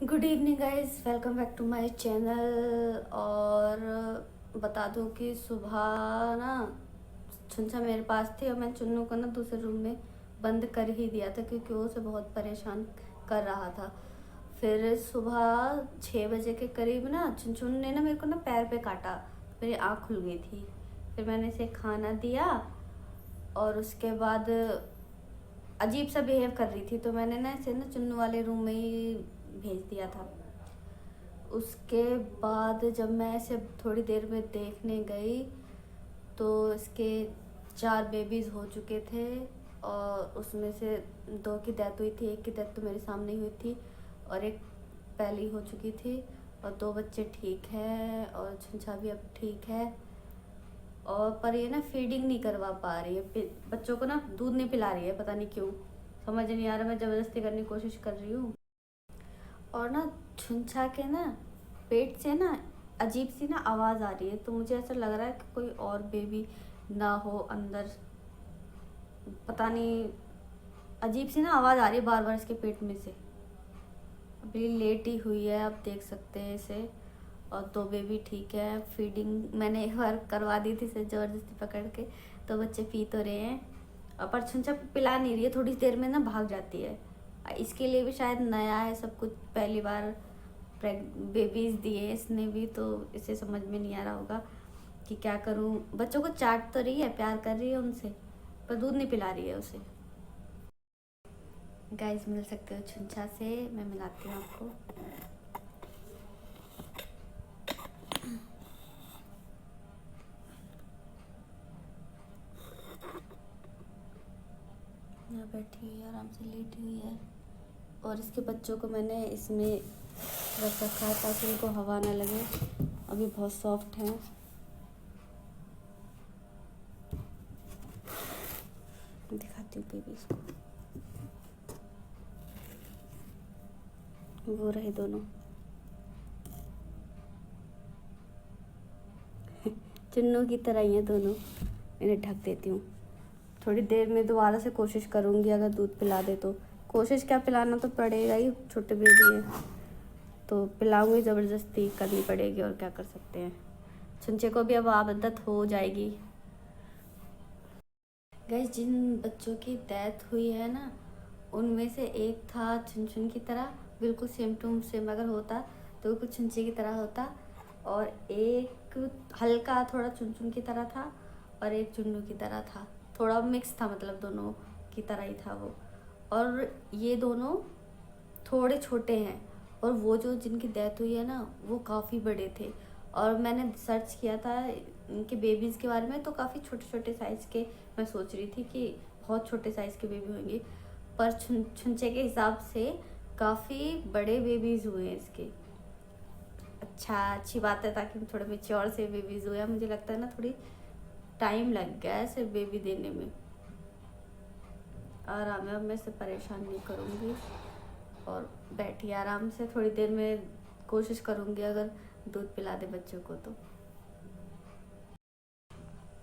Good evening guys, welcome back to my channel. और बता दूं कि सुबह ना छुंछा मेरे पास थी और मैं चुन्नू को ना दूसरे रूम में बंद कर ही दिया था क्योंकि वो उसे बहुत परेशान कर रहा था। फिर सुबह 6 बजे के करीब ना चुनचुन ने ना मेरे को ना पैर पे काटा, मेरी आँख खुल गई थी। फिर मैंने इसे खाना दिया और उसके बाद अजीब सा बिहेव कर रही थी तो मैंने ना इसे ना चुन्नू वाले रूम में ही भेज दिया था। उसके बाद जब मैं इसे थोड़ी देर में देखने गई तो इसके 4 बेबीज़ हो चुके थे और उसमें से 2 की डेथ हुई थी। एक की डेथ तो मेरे सामने ही हुई थी और एक पहली हो चुकी थी। और 2 बच्चे ठीक है और छुंछा भी अब ठीक है। और पर ये ना फीडिंग नहीं करवा पा रही है, बच्चों को ना दूध नहीं पिला रही है, पता नहीं क्यों, समझ नहीं आ रहा। मैं ज़बरदस्ती करने की कोशिश कर रही हूँ। और ना छुंछा के ना पेट से ना अजीब सी ना आवाज़ आ रही है, तो मुझे ऐसा लग रहा है कि कोई और बेबी ना हो अंदर। पता नहीं, अजीब सी ना आवाज़ आ रही है बार बार इसके पेट में से। अभी लेट ही हुई है, आप देख सकते हैं इसे। और 2 बेबी ठीक है। फीडिंग मैंने एक बार करवा दी थी इसे ज़बरदस्ती पकड़ के, तो बच्चे पी तो रहे हैं। और पर छुंछा पिला नहीं रही है, थोड़ी देर में ना भाग जाती है। इसके लिए भी शायद नया है सब कुछ, पहली बार बेबीज दिए इसने भी, तो इसे समझ में नहीं आ रहा होगा कि क्या करूं। बच्चों को चाट तो रही है, प्यार कर रही है उनसे, पर दूध नहीं पिला रही है उसे। गाइस मिल सकते हो छुंछा से, मैं मिलाती हूँ आपको। यहाँ बैठी हुई है, आराम से लेटी हुई है। और इसके बच्चों को मैंने इसमें रख रखा है ताकि उनको हवा ना लगे। अभी बहुत सॉफ्ट हैं। दिखाती हूँ बेबीज को, वो रहे दोनों। चुन्नू की तरह ही है दोनों। इन्हें ढक देती हूँ, थोड़ी देर में दोबारा से कोशिश करूँगी, अगर दूध पिला दे तो। कोशिश क्या, पिलाना तो पड़ेगा ही, छोटे बेबी है तो पिलाऊंगी, ज़बरदस्ती करनी पड़ेगी, और क्या कर सकते हैं। छुंचे को भी अब आदत हो जाएगी। गैस जिन बच्चों की डेथ हुई है ना, उनमें से एक था छुनछुन की तरह, बिल्कुल सेम टू सेम अगर होता तो कुछ छुंचे की तरह होता। और एक हल्का थोड़ा चुनचुन की तरह था और एक चुन्नू की तरह था, थोड़ा मिक्स था, मतलब दोनों की तरह ही था वो। और ये दोनों थोड़े छोटे हैं, और वो जो जिनकी डेथ हुई है ना वो काफ़ी बड़े थे। और मैंने सर्च किया था इनके बेबीज़ के बारे में, तो काफ़ी छोटे छोटे साइज़ के मैं सोच रही थी कि बहुत छोटे साइज़ के बेबी होंगे, पर छुंचे के हिसाब से काफ़ी बड़े बेबीज़ हुए हैं इसके। अच्छा, अच्छी बात है, ताकि थोड़े मेच्योर से बेबीज़ हुए। मुझे लगता है ना थोड़ी टाइम लग गया है सिर्फ बेबी देने में। आराम है, अब मैं इसे परेशान नहीं करूँगी और बैठी आराम से, थोड़ी देर में कोशिश करूँगी अगर दूध पिला दे बच्चों को तो।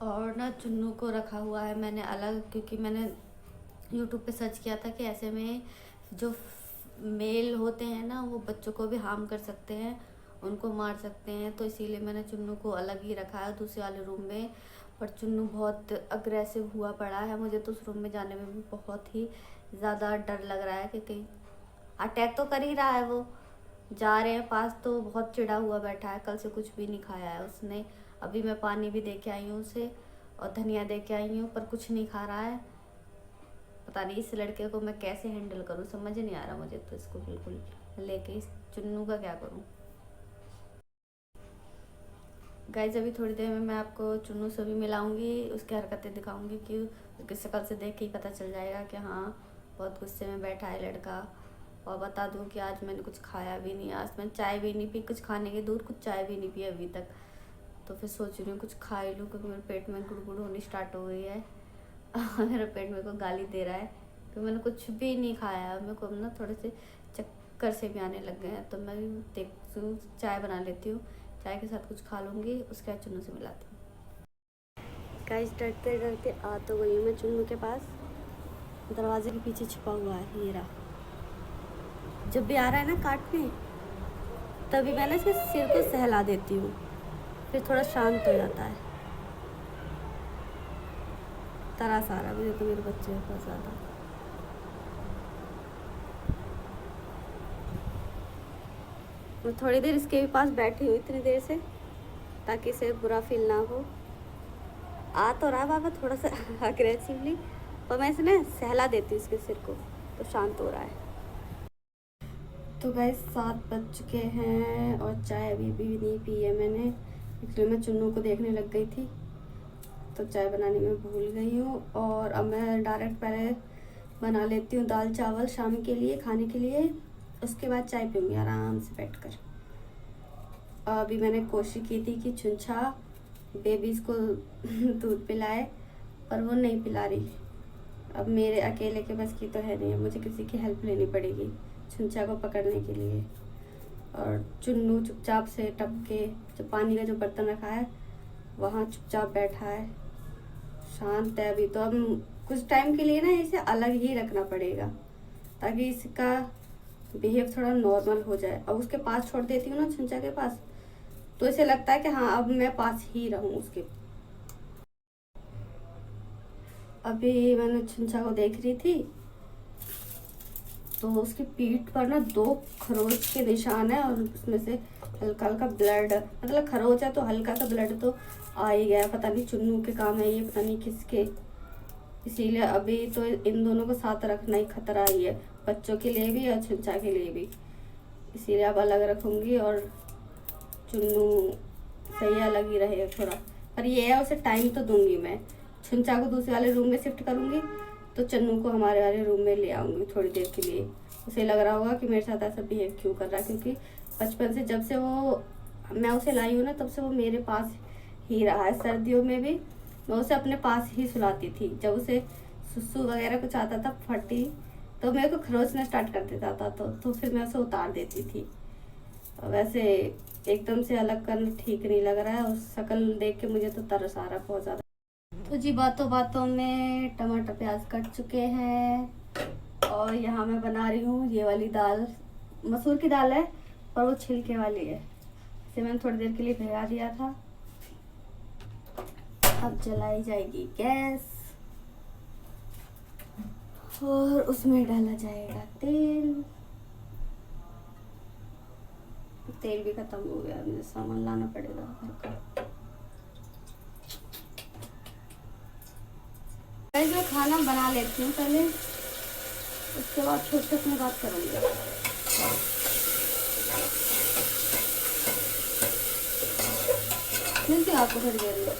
और ना चुन्नू को रखा हुआ है मैंने अलग, क्योंकि मैंने यूट्यूब पे सर्च किया था कि ऐसे में जो मेल होते हैं ना वो बच्चों को भी हार्म कर सकते हैं, उनको मार सकते हैं, तो इसीलिए मैंने चुन्नू को अलग ही रखा है दूसरे वाले रूम में। पर चुन्नू बहुत अग्रेसिव हुआ पड़ा है, मुझे तो उस रूम में जाने में भी बहुत ही ज़्यादा डर लग रहा है कि कहीं अटैक तो कर ही रहा है वो। जा रहे हैं पास तो बहुत चिढ़ा हुआ बैठा है, कल से कुछ भी नहीं खाया है उसने। अभी मैं पानी भी दे के आई हूँ उसे और धनिया दे के आई हूँ, पर कुछ नहीं खा रहा है। पता नहीं इस लड़के को मैं कैसे हैंडल करूँ, समझ नहीं आ रहा मुझे तो इसको बिल्कुल लेके। इस चुन्नू का क्या करूँ। गाइस अभी थोड़ी देर में मैं आपको चुन्नू से भी मिलाऊंगी, उसकी हरकतें दिखाऊंगी कि उसकी शक्ल से देख के ही पता चल जाएगा कि हाँ बहुत गुस्से में बैठा है लड़का। और बता दूं कि आज मैंने कुछ खाया भी नहीं, आज मैंने चाय भी नहीं पी, कुछ खाने के दूर कुछ चाय भी नहीं पी अभी तक। तो फिर सोच रही हूँ कुछ खा ही लूँ, क्योंकि मेरे पेट में गुड़गुड़ होनी स्टार्ट हो गई है। मेरा पेट मेरे को गाली दे रहा है तो मैंने कुछ भी नहीं खाया। मेरे को ना थोड़े से चक्कर से भी आने लग गए हैं, तो मैं देखती हूँ चाय बना लेती हूँ, चाय के साथ कुछ खा लूँगी, उसके बाद चुन्नू से मिलाती हूँ। गाइस डरते डरते आ तो गई हूँ मैं चुन्नू के पास, दरवाजे के पीछे छुपा हुआ है, ये रहा। जब भी आ रहा है ना काटने, तभी मैं ना इसके सिर को सहला देती हूँ, फिर थोड़ा शांत हो जाता है। तरस आ रहा है मुझे तो मेरे बच्चे में बहुत ज़्यादा। मैं थोड़ी देर इसके भी पास बैठी हूँ इतनी देर से, ताकि इसे बुरा फील ना हो। आ तो रहा बाबा थोड़ा सा अग्रेसिवली, पर मैं इसे ना सहला देती हूँ इसके सिर को, तो शांत हो रहा है। तो गाइस 7 बज चुके हैं और चाय अभी भी नहीं पी है मैंने, इसलिए मैं चुन्नू को देखने लग गई थी, तो चाय बनाने में भूल गई हूँ। और अब मैं डायरेक्ट पहले बना लेती हूँ दाल चावल शाम के लिए खाने के लिए, उसके बाद चाय पीऊँगी आराम से बैठकर। अभी मैंने कोशिश की थी कि छुंछा बेबीज़ को दूध पिलाए, पर वो नहीं पिला रही। अब मेरे अकेले के बस की तो है नहीं, मुझे किसी की हेल्प लेनी पड़ेगी छुंछा को पकड़ने के लिए। और चुन्नू चुपचाप से टप के जो पानी का जो बर्तन रखा है वहाँ चुपचाप बैठा है, शांत है अभी। तो अब कुछ टाइम के लिए ना इसे अलग ही रखना पड़ेगा, ताकि इसका बिहेव थोड़ा नॉर्मल हो जाए। अब उसके पास छोड़ देती हूँ ना छुंछा के पास, तो इसे लगता है कि हाँ अब मैं पास ही रहूँ उसके। अभी मैंने छुंछा को देख रही थी, तो उसकी पीठ पर ना 2 खरोच के निशान है, और उसमें से हल्का हल्का ब्लड, मतलब खरोच है तो हल्का सा ब्लड तो आ ही गया। पता नहीं चुन्नू के काम है ये, पता नहीं किसके। इसीलिए अभी तो इन दोनों को साथ रखना ही खतरा ही है, बच्चों के लिए भी और छुंछा के लिए भी। इसीलिए अब अलग रखूँगी, और चुन्नू सही अलग ही रहेगा थोड़ा। पर ये है उसे टाइम तो दूंगी मैं। छुंछा को दूसरे वाले रूम में शिफ्ट करूँगी, तो चन्नू को हमारे वाले रूम में ले आऊँगी थोड़ी देर के लिए। उसे लग रहा होगा कि मेरे साथ ऐसा बिहेव क्यों कर रहा है, क्योंकि बचपन से जब से वो मैं उसे लाई हूँ ना, तब से वो मेरे पास ही रहा है। सर्दियों में भी मैं उसे अपने पास ही सुलाती थी। जब उसे सुसु वगैरह कुछ आता था फटी, तो मेरे को खरोचना स्टार्ट कर देता था, तो फिर मैं उसे उतार देती थी। वैसे एकदम से अलग करना ठीक नहीं लग रहा है, और शक्ल देख के मुझे तो तरस आ रहा है बहुत ज़्यादा। तो जी बातों बातों में टमाटर प्याज कट चुके हैं, और यहाँ मैं बना रही हूँ ये वाली दाल। मसूर की दाल है, पर वो छिलके वाली है। इसे मैंने थोड़ी देर के लिए भिगा दिया था। अब जलाई जाएगी गैस, और उसमें डाला जाएगा तेल। तेल भी खत्म हो गया, मुझे सामान लाना पड़ेगा घर का। मैं खाना बना लेती हूँ पहले, उसके बाद फुर्सत में बात करूँगी। मिलती हूँ आपको थोड़ी देर में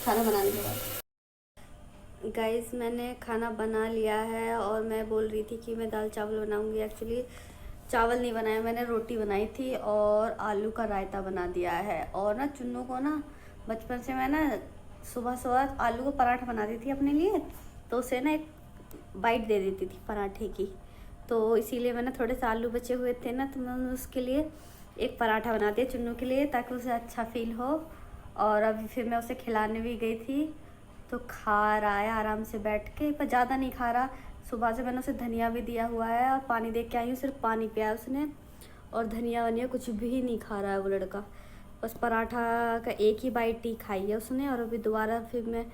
खाना बनाने के बाद। गाइस मैंने खाना बना लिया है, और मैं बोल रही थी कि मैं दाल चावल बनाऊँगी। एक्चुअली चावल नहीं बनाया मैंने, रोटी बनाई थी और आलू का रायता बना दिया है। और ना चुन्नू को ना बचपन से मैं ना सुबह सुबह आलू का पराठा बनाती थी अपने लिए, तो उसे ना एक बाइट दे देती थी पराठे की। तो इसीलिए मैंने थोड़े से आलू बचे हुए थे ना, तो मैंने उसके लिए एक पराठा बना दिया चुन्नू के लिए, ताकि उसे अच्छा फील हो। और अभी फिर मैं उसे खिलाने भी गई थी, तो खा रहा है आराम से बैठ के, पर ज़्यादा नहीं खा रहा। सुबह से मैंने उसे धनिया भी दिया हुआ है, और पानी दे के आई हूँ, सिर्फ पानी पिया उसने, और धनिया वनिया कुछ भी नहीं खा रहा है वो लड़का। बस पराठा का एक ही बाइट ही खाई है उसने, और अभी दोबारा फिर मैं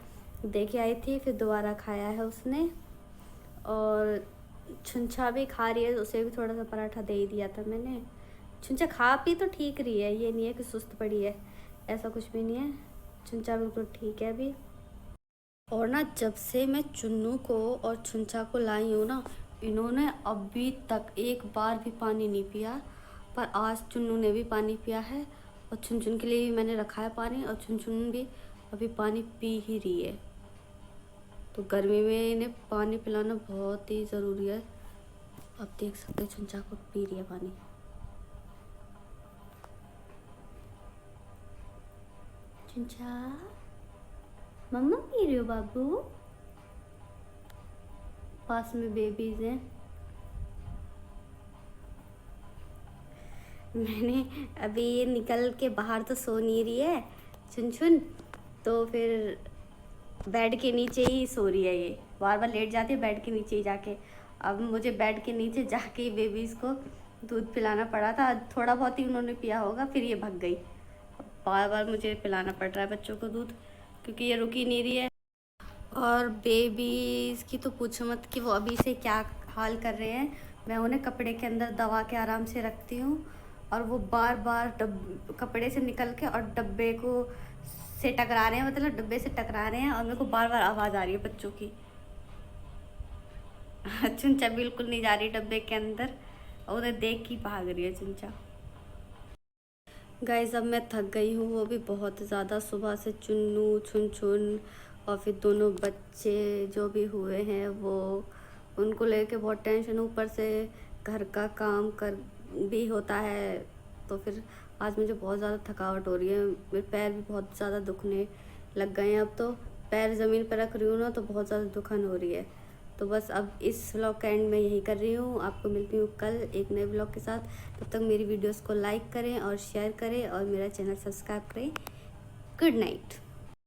दे के आई थी, फिर दोबारा खाया है उसने। और छुंछा भी खा रही है, उसे भी थोड़ा सा पराठा दे ही दिया था मैंने। छुंछा खा पी तो ठीक रही है, ये नहीं है कि सुस्त पड़ी है, ऐसा कुछ भी नहीं है। छुंछा बिल्कुल ठीक है अभी। और ना जब से मैं चुन्नू को और छुंछा को लाई हूँ ना, इन्होंने अभी तक एक बार भी पानी नहीं पिया। पर आज चुन्नू ने भी पानी पिया है, और छुन छुन के लिए भी मैंने रखा है पानी, और छुन छुन भी अभी पानी पी ही रही है। तो गर्मी में इन्हें पानी पिलाना बहुत ही ज़रूरी है। अब देख सकते हैं छुंछा को पी रही है पानी। छुंछा मम्मा पी रही हो बाबू? पास में बेबीज हैं। मैंने अभी ये निकल के बाहर तो सो नहीं रही है छुन छुन, तो फिर बेड के नीचे ही सो रही है। ये बार बार लेट जाती है बेड के नीचे ही जाके। अब मुझे बेड के नीचे जाके ही बेबीज़ को दूध पिलाना पड़ा था, थोड़ा बहुत ही उन्होंने पिया होगा, फिर ये भाग गई। बार बार मुझे पिलाना पड़ रहा है बच्चों को दूध, क्योंकि ये रुक ही नहीं रही है। और बेबीज़ की तो पूछो मत कि वो अभी से क्या हाल कर रहे हैं। मैं उन्हें कपड़े के अंदर दबा के आराम से रखती हूँ, और वो बार बार कपड़े से निकल के और डब्बे को से टकरा रहे हैं, मतलब डब्बे से टकरा रहे हैं, और मेरे को बार बार आवाज़ आ रही है बच्चों की। चुंचा बिल्कुल नहीं जा रही डब्बे के अंदर, और उन्हें देख के भाग रही है चुंचा। गाइस अब मैं थक गई हूँ, वो भी बहुत ज़्यादा। सुबह से चुन्नू छुन छुन और फिर दोनों बच्चे जो भी हुए हैं वो, उनको लेके बहुत टेंशन, ऊपर से घर का काम कर भी होता है, तो फिर आज मुझे बहुत ज़्यादा थकावट हो रही है। मेरे पैर भी बहुत ज़्यादा दुखने लग गए हैं। अब तो पैर ज़मीन पर रख रही हूँ ना तो बहुत ज़्यादा दुखन हो रही है। तो बस अब इस व्लॉग का एंड मैं यही कर रही हूँ। आपको मिलती हूँ कल एक नए व्लॉग के साथ। तब तक मेरी वीडियोस को लाइक करें और शेयर करें और मेरा चैनल सब्सक्राइब करें। Good night.